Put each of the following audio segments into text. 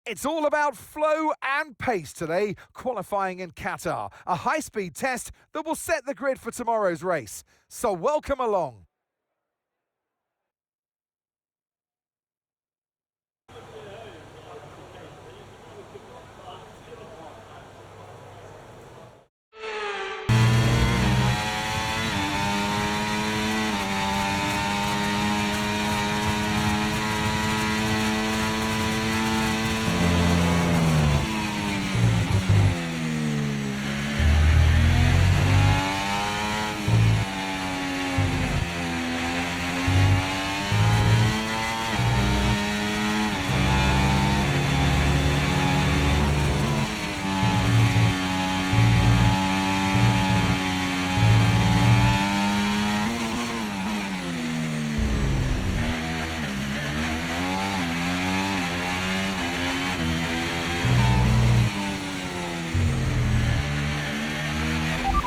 It's all about flow and pace today, qualifying in Qatar. A high-speed test that will set the grid for tomorrow's race. So welcome along.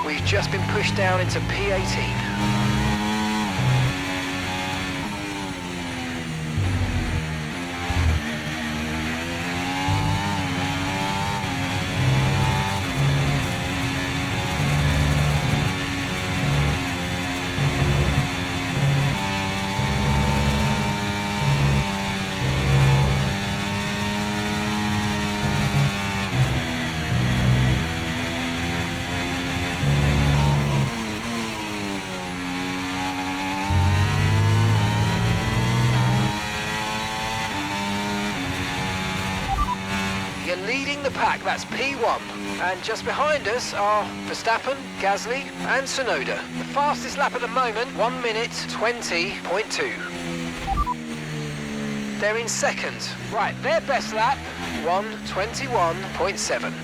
We've just been pushed down into P18. You're leading the pack, that's P1. And just behind us are Verstappen, Gasly and Tsunoda. The fastest lap at the moment, 1 minute 20.2. They're in second. Right, their best lap, 1:21.7.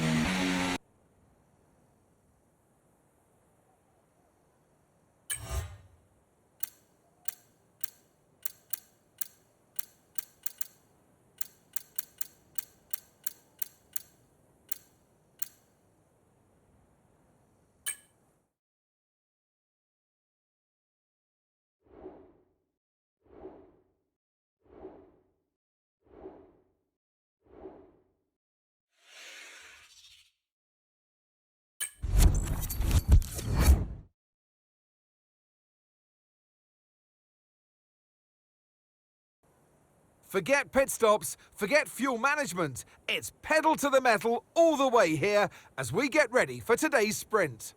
Forget pit stops, forget fuel management. It's pedal to the metal all the way here as we get ready for today's sprint.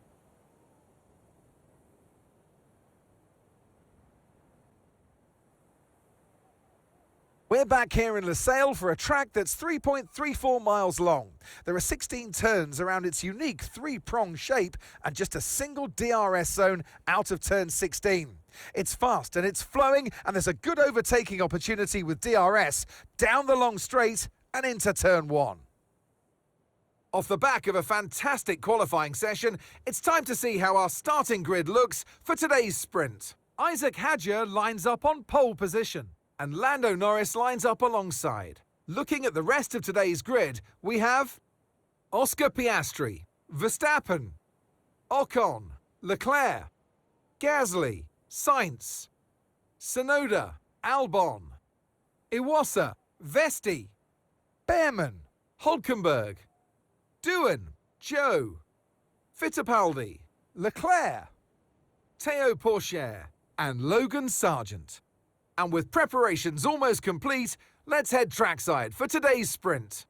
We're back here in Losail for a track that's 3.34 miles long. There are 16 turns around its unique three-prong shape and just a single DRS zone out of turn 16. It's fast and it's flowing, and there's a good overtaking opportunity with DRS down the long straight and into turn 1. Off the back of a fantastic qualifying session, it's time to see how our starting grid looks for today's sprint. Isack Hadjar lines up on pole position, and Lando Norris lines up alongside. Looking at the rest of today's grid, we have Oscar Piastri, Verstappen, Ocon, Leclerc, Gasly, Sainz, Tsunoda, Albon, Iwasa, Vesti, Behrman, Hulkenberg, Doohan, Joe, Fittipaldi, Leclerc, Théo Pourchaire and Logan Sargent. And with preparations almost complete, let's head trackside for today's sprint.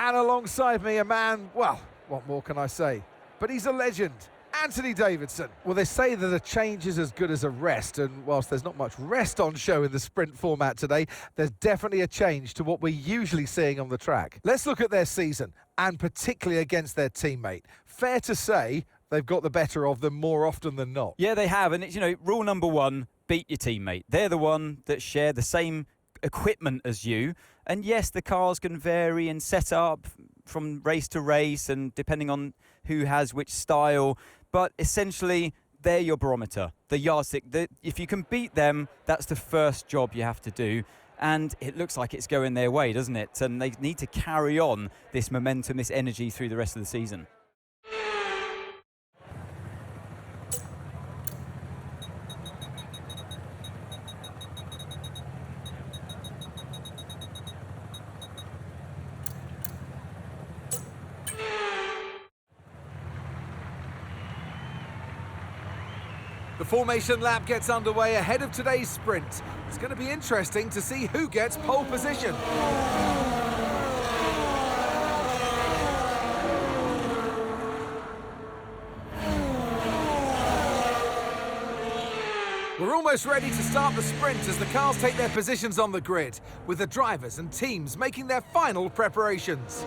And alongside me, a man, well, what more can I say? But he's a legend. Anthony Davidson. Well, they say that a change is as good as a rest, and whilst there's not much rest on show in the sprint format today, there's definitely a change to what we're usually seeing on the track. Let's look at their season, and particularly against their teammate. Fair to say they've got the better of them more often than not. Yeah, they have, and it's, rule number one, beat your teammate. They're the one that share the same equipment as you, and yes, the cars can vary and set up from race to race and depending on who has which style, but essentially they're your barometer, the yardstick. If you can beat them, that's the first job you have to do, and it looks like it's going their way, doesn't it? And they need to carry on this momentum, this energy through the rest of the season. The formation lap gets underway ahead of today's sprint. It's going to be interesting to see who gets pole position. We're almost ready to start the sprint as the cars take their positions on the grid, with the drivers and teams making their final preparations.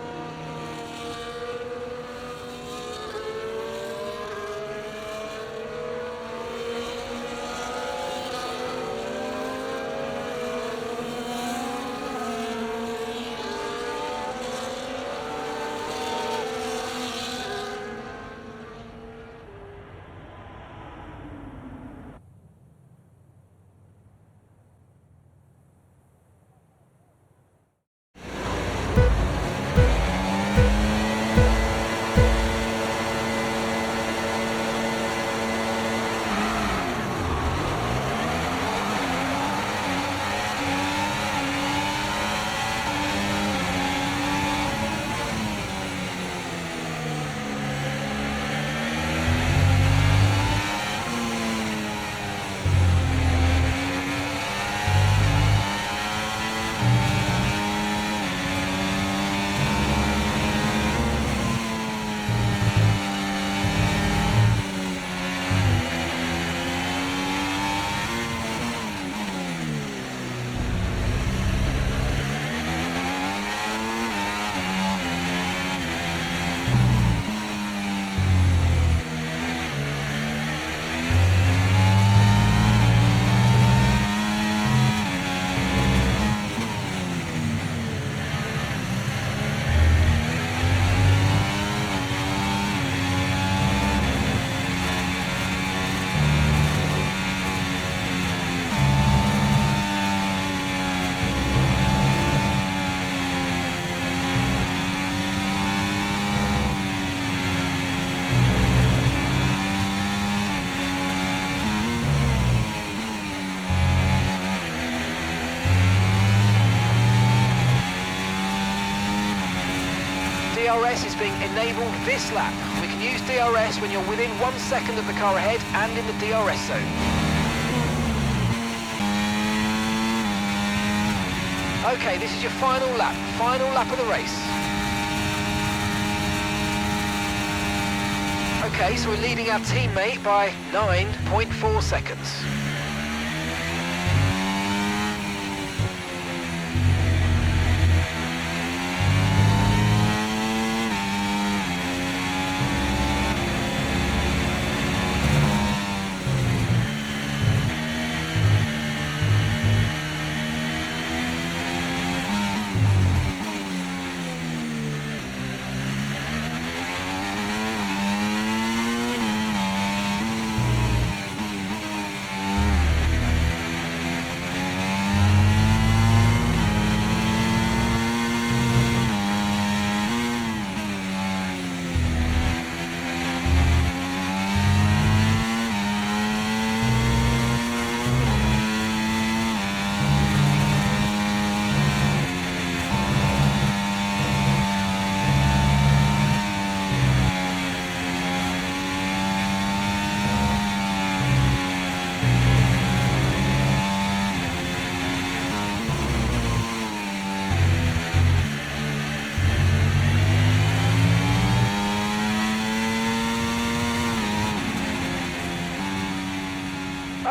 DRS is being enabled this lap. We can use DRS when you're within 1 second of the car ahead and in the DRS zone. Okay, this is your final lap of the race. Okay, so we're leading our teammate by 9.4 seconds.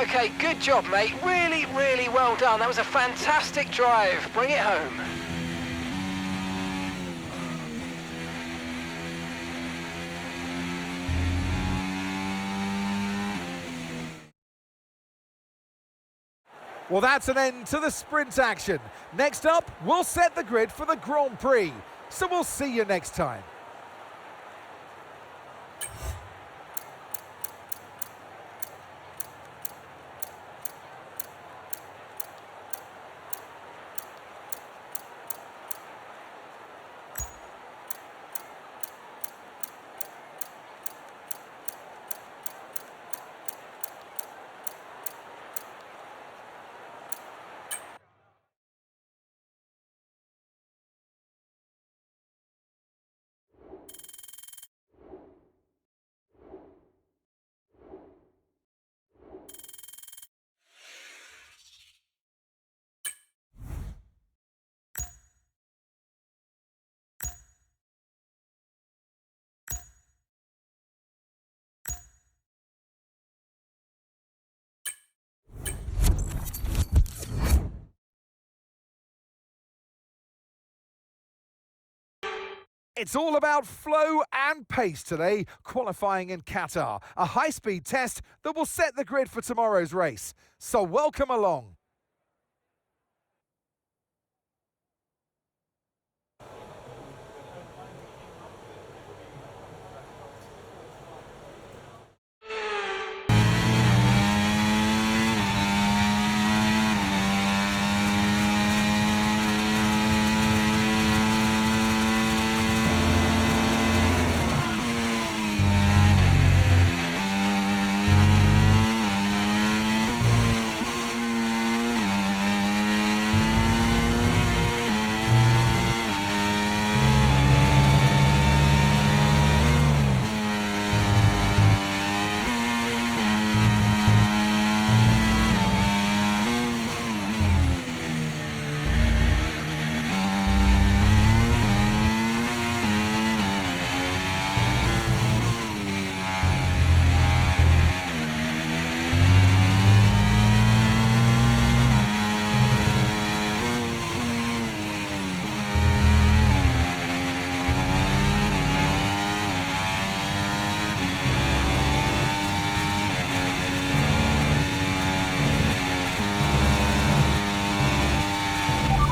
Okay, good job, mate. Really, really well done. That was a fantastic drive. Bring it home. Well, that's an end to the sprint action. Next up, we'll set the grid for the Grand Prix. So we'll see you next time. It's all about flow and pace today, qualifying in Qatar, a high-speed test that will set the grid for tomorrow's race. So welcome along.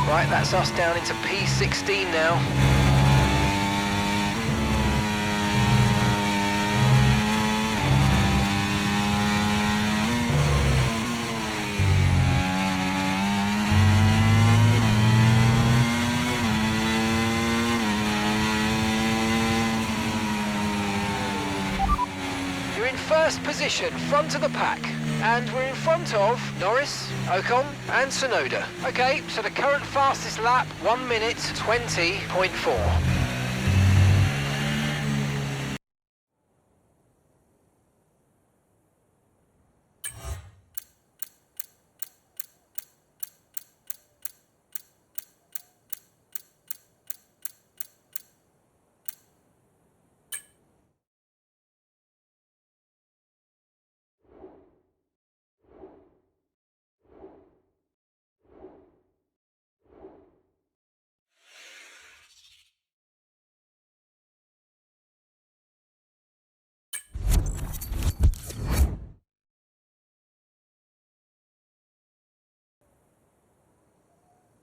Right, that's us down into P16 now. You're in first position, front of the pack. And we're in front of Norris, Ocon and Tsunoda. Okay, so the current fastest lap, 1 minute 20.4.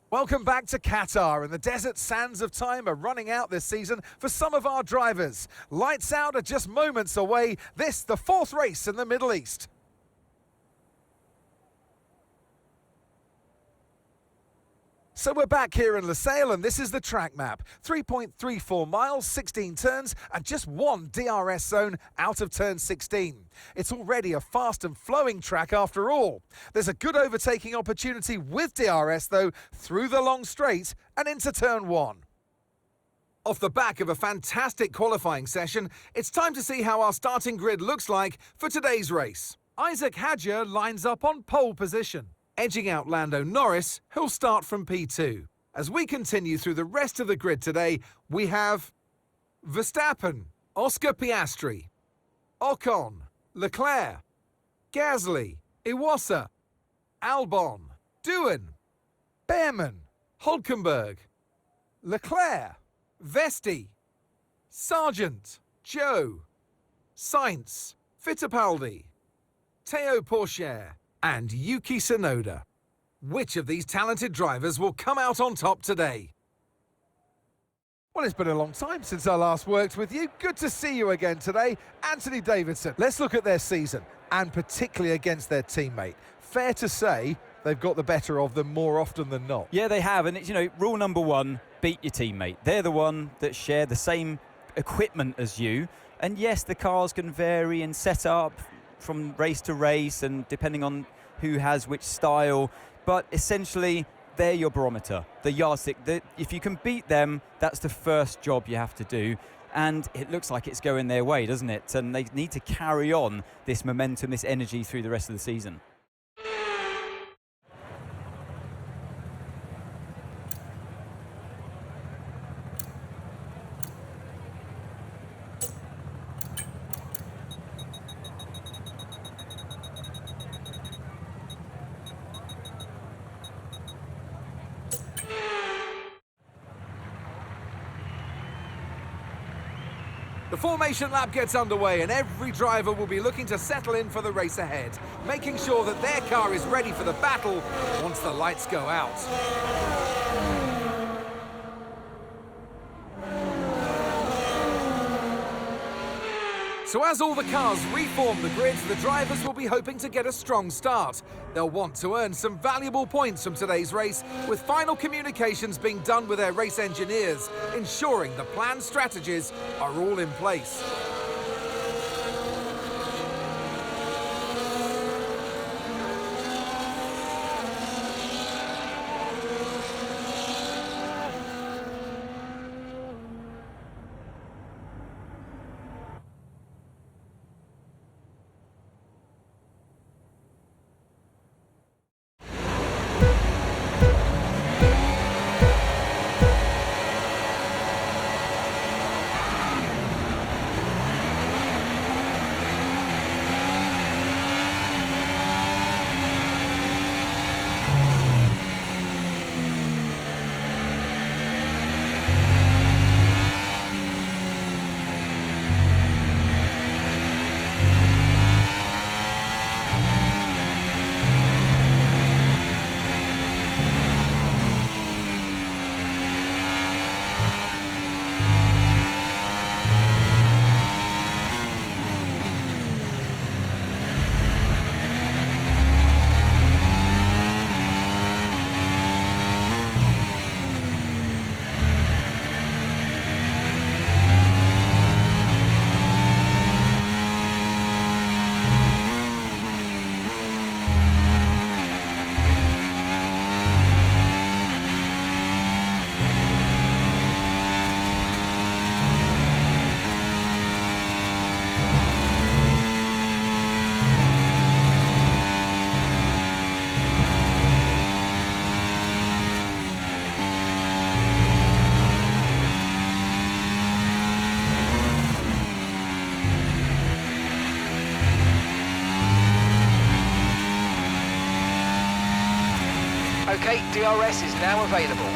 Welcome back to Qatar, and the desert sands of time are running out this season for some of our drivers. Lights out are just moments away. This, the fourth race in the Middle East. So we're back here in Losail, and this is the track map. 3.34 miles, 16 turns, and just one DRS zone out of turn 16. It's already a fast and flowing track after all. There's a good overtaking opportunity with DRS, though, through the long straight and into turn 1. Off the back of a fantastic qualifying session, it's time to see how our starting grid looks like for today's race. Isack Hadjar lines up on pole position, edging out Lando Norris, who'll start from P2. As we continue through the rest of the grid today, we have Verstappen, Oscar Piastri, Ocon, Leclerc, Gasly, Iwasa, Albon, Doohan, Behrman, Hulkenberg, Leclerc, Vesti, Sargent, Joe, Sainz, Fittipaldi, Teo Pourchaire, and Yuki Tsunoda. Which of these talented drivers will come out on top today? Well, it's been a long time since I last worked with you. Good to see you again today. Anthony Davidson. Let's look at their season, and particularly against their teammate. Fair to say they've got the better of them more often than not. Yeah, they have. And it's, rule number one, beat your teammate. They're the one that share the same equipment as you. And yes, the cars can vary in setup from race to race and depending on who has which style. But essentially, they're your barometer, the yardstick. If you can beat them, that's the first job you have to do. And it looks like it's going their way, doesn't it? And they need to carry on this momentum, this energy through the rest of the season. The formation lap gets underway and every driver will be looking to settle in for the race ahead, making sure that their car is ready for the battle once the lights go out. So as all the cars reform the grids, the drivers will be hoping to get a strong start. They'll want to earn some valuable points from today's race, with final communications being done with their race engineers, ensuring the planned strategies are all in place. OK, DRS is now available.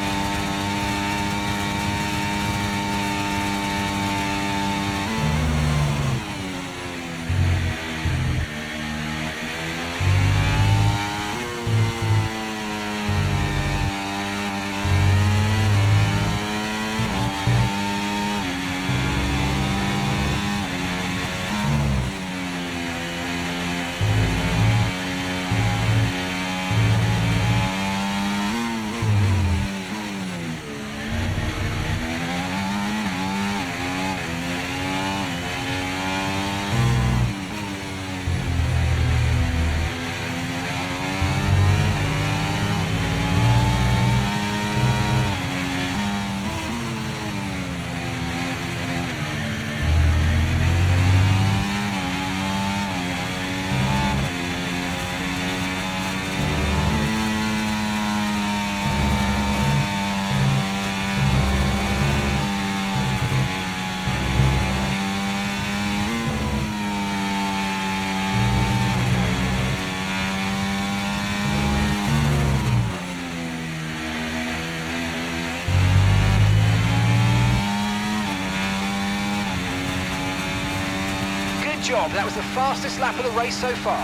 job. That was the fastest lap of the race so far.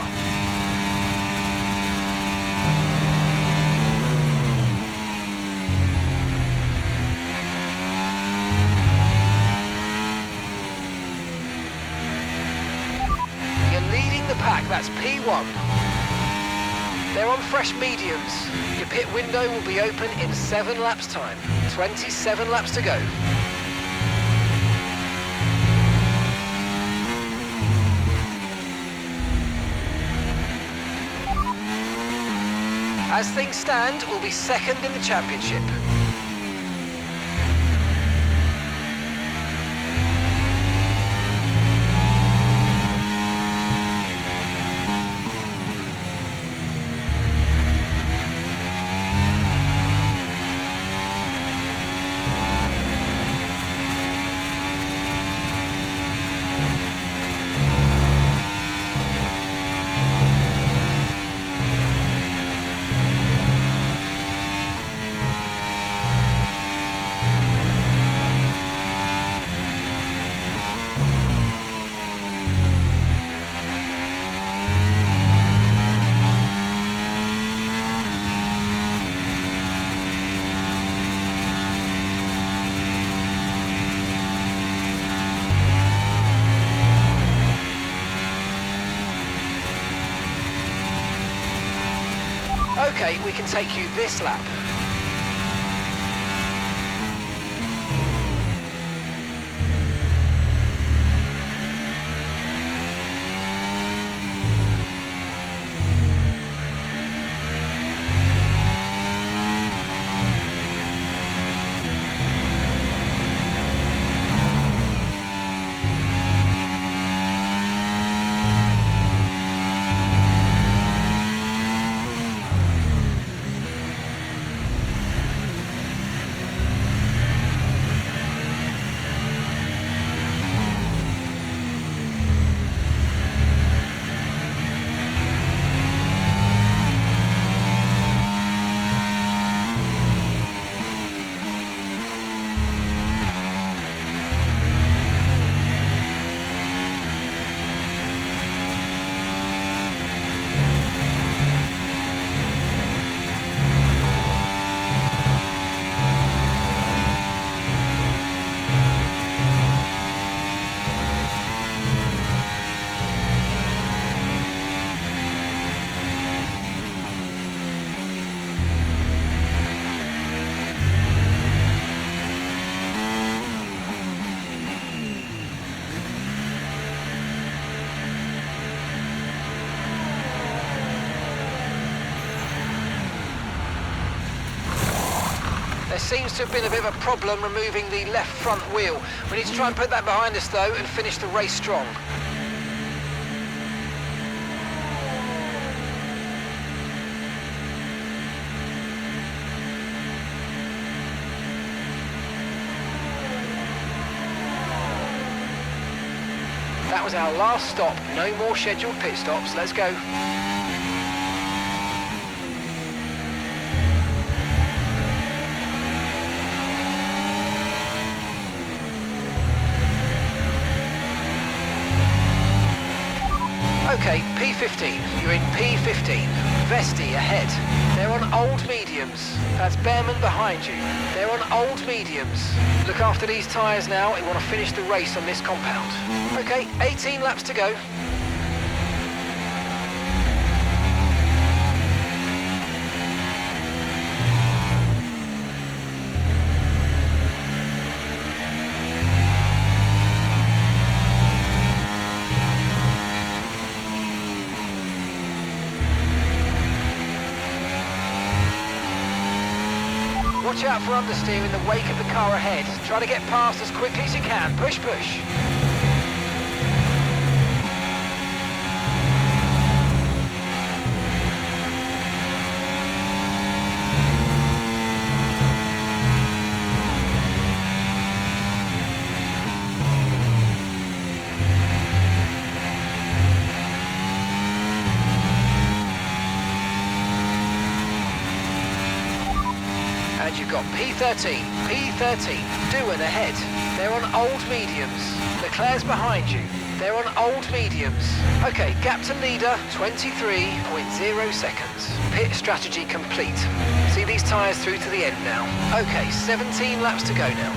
You're leading the pack, that's P1. They're on fresh mediums. Your pit window will be open in 7 laps time. 27 laps to go. As things stand, we'll be second in the championship. Okay, we can take you this lap. There seems to have been a bit of a problem removing the left front wheel. We need to try and put that behind us though and finish the race strong. That was our last stop. No more scheduled pit stops. Let's go. Okay, P15. You're in P15. Vesti ahead. They're on old mediums. That's Behrman behind you. They're on old mediums. Look after these tyres now. We want to finish the race on this compound. Okay, 18 laps to go. Watch out for understeer in the wake of the car ahead. Try to get past as quickly as you can. Push, push. And you've got got P13, P13, Doohan ahead. They're on old mediums. Leclerc's behind you. They're on old mediums. Okay, gap to leader, 23.0 seconds. Pit strategy complete. See these tyres through to the end now. Okay, 17 laps to go now.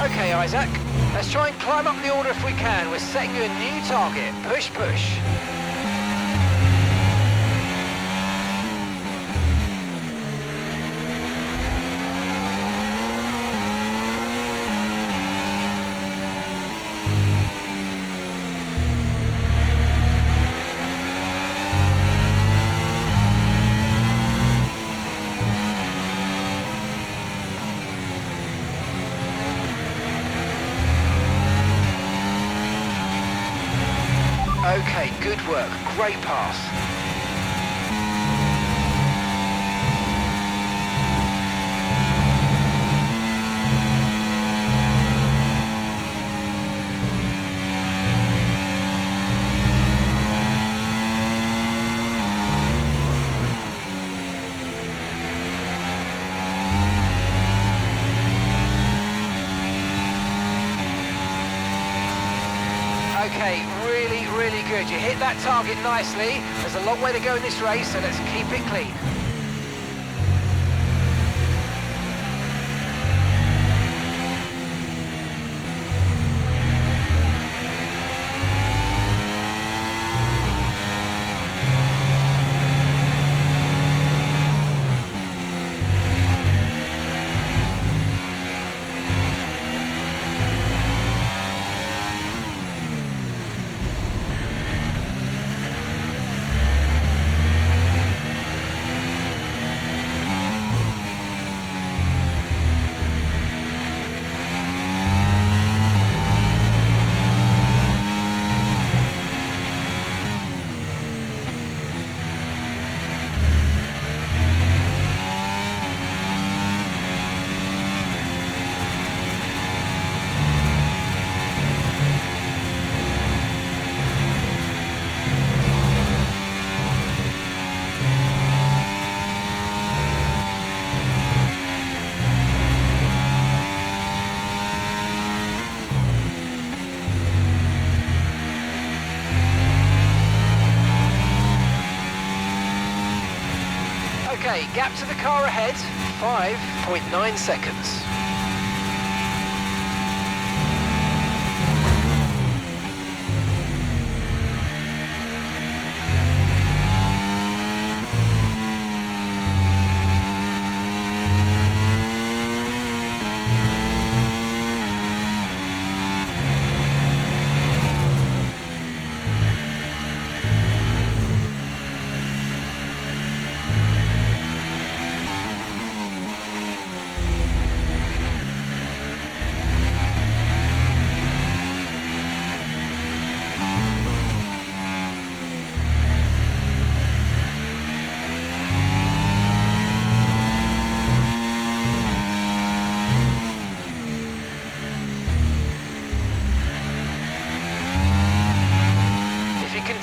Okay, Isack, let's try and climb up the order if we can. We're setting you a new target. Push, push. Okay, good work. Great pass. Okay, really good. You hit that target nicely. There's a long way to go in this race, so let's keep it clean. Okay, gap to the car ahead, 5.9 seconds.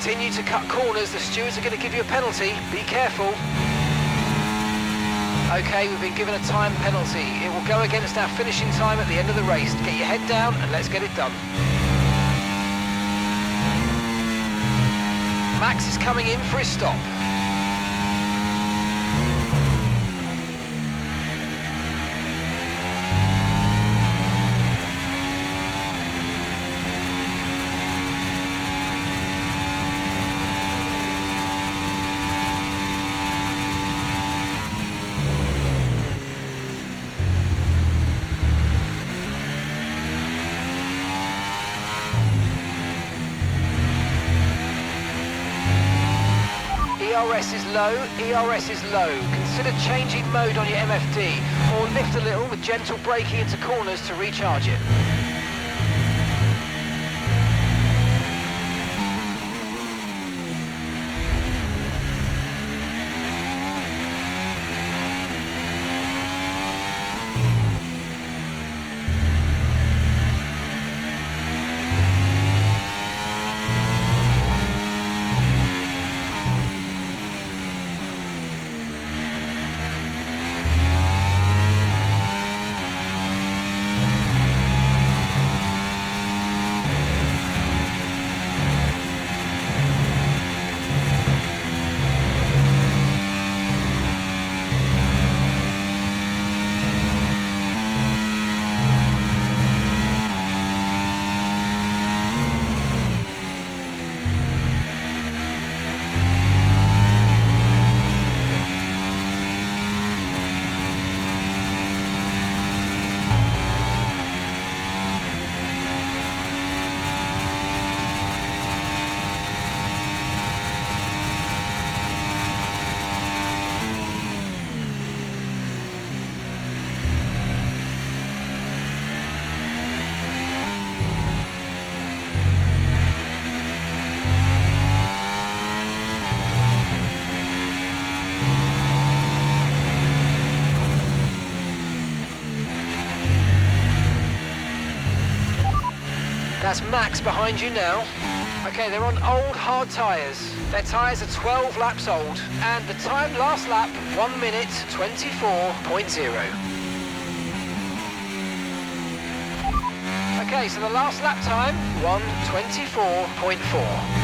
Continue to cut corners, the stewards are going to give you a penalty. Be careful. Okay, we've been given a time penalty. It will go against our finishing time at the end of the race. Get your head down and let's get it done. Max is coming in for his stop. ERS is low, ERS is low. Consider changing mode on your MFD or lift a little with gentle braking into corners to recharge it. That's Max behind you now. Okay, they're on old hard tyres. Their tyres are 12 laps old, and the time last lap, 1 minute 24.0. Okay, so the last lap time, 1:24.4.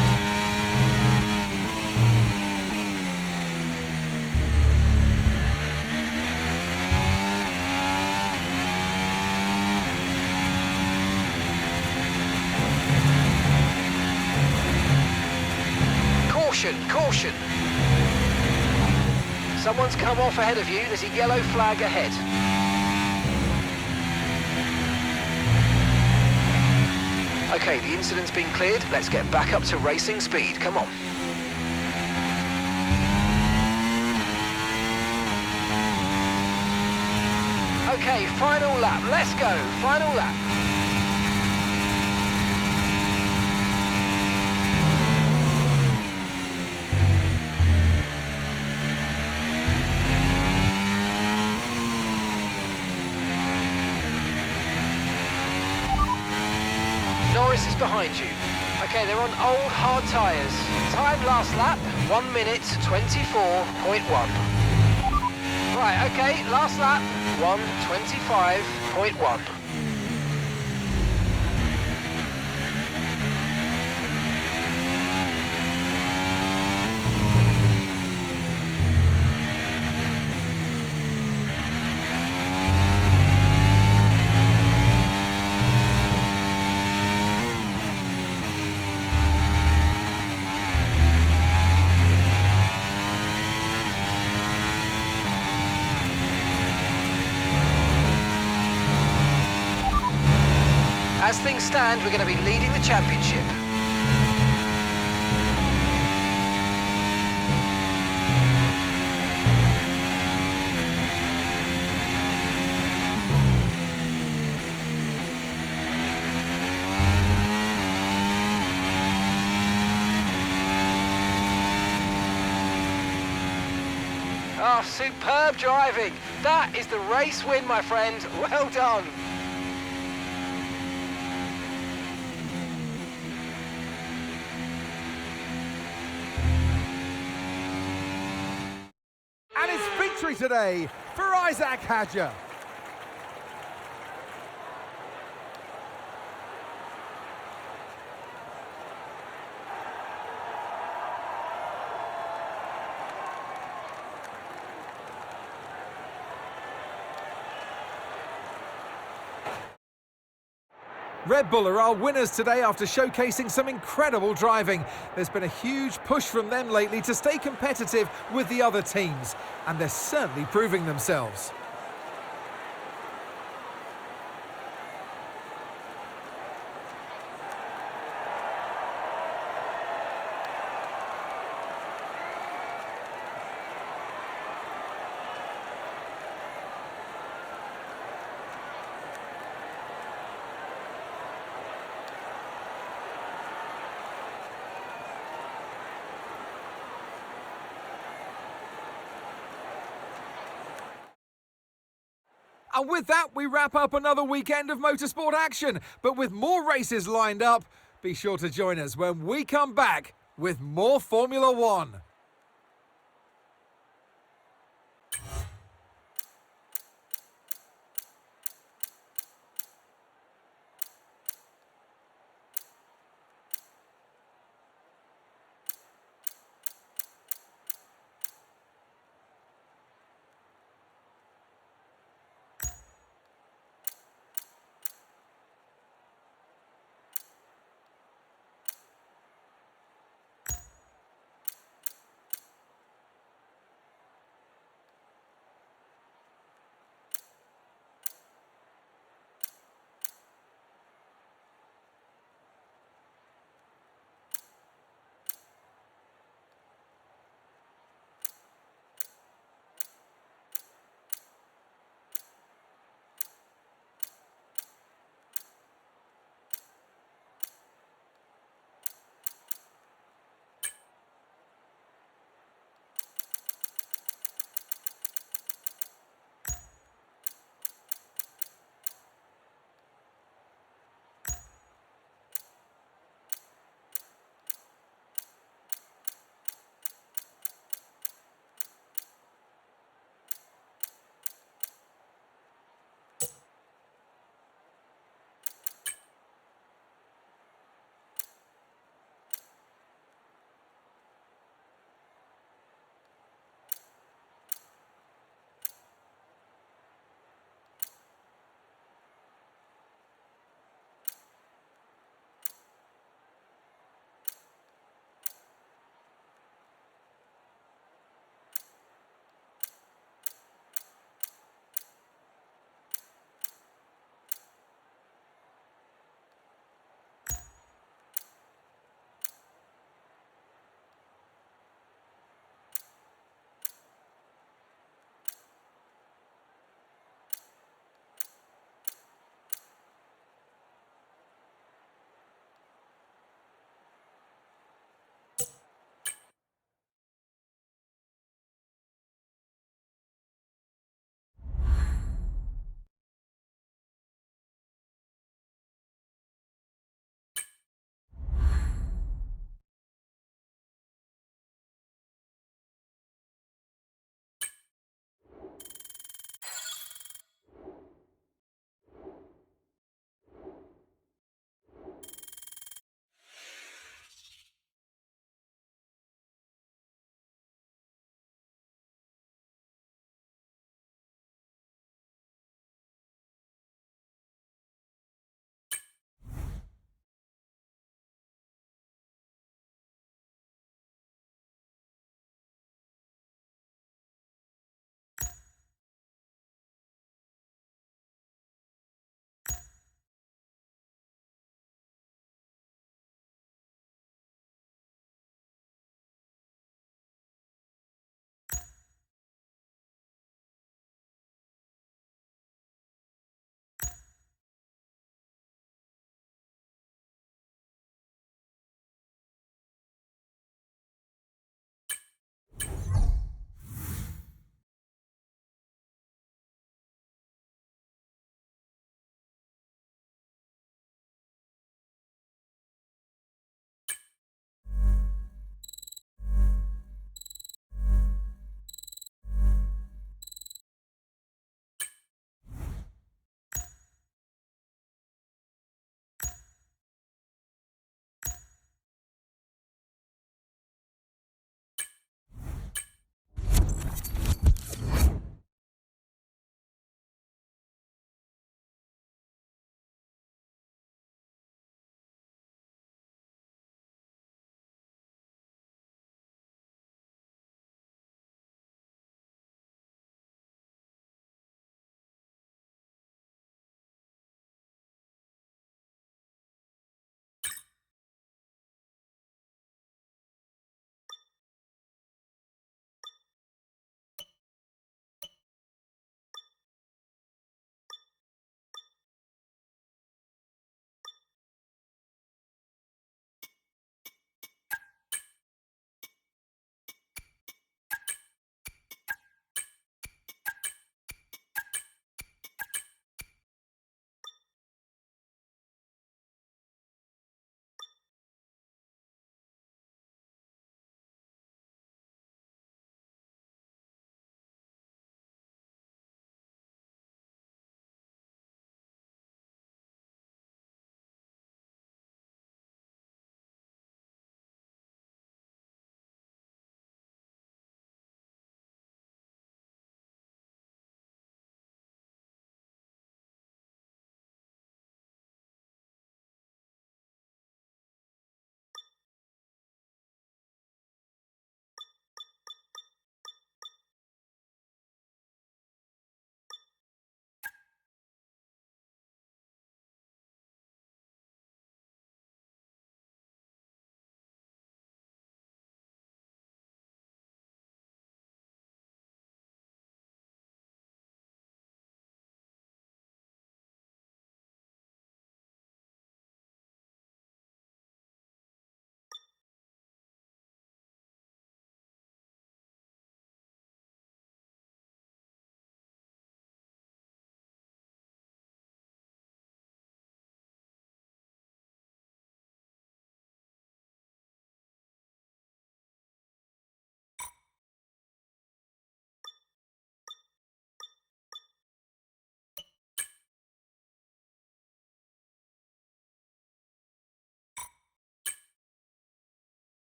Caution! Someone's come off ahead of you. There's a yellow flag ahead. Okay, the incident's been cleared. Let's get back up to racing speed. Come on. Okay, final lap. Let's go. Final lap. Norris is behind you. Okay, they're on old hard tyres. Time last lap, 1 minute 24.1. Right, okay, last lap, 1:25.1. As things stand, we're going to be leading the championship. Oh, superb driving. That is the race win, my friend. Well done. And it's victory today for Isack Hadjar. Red Bull are our winners today after showcasing some incredible driving. There's been a huge push from them lately to stay competitive with the other teams, and they're certainly proving themselves. And with that, we wrap up another weekend of motorsport action. But with more races lined up, be sure to join us when we come back with more Formula One.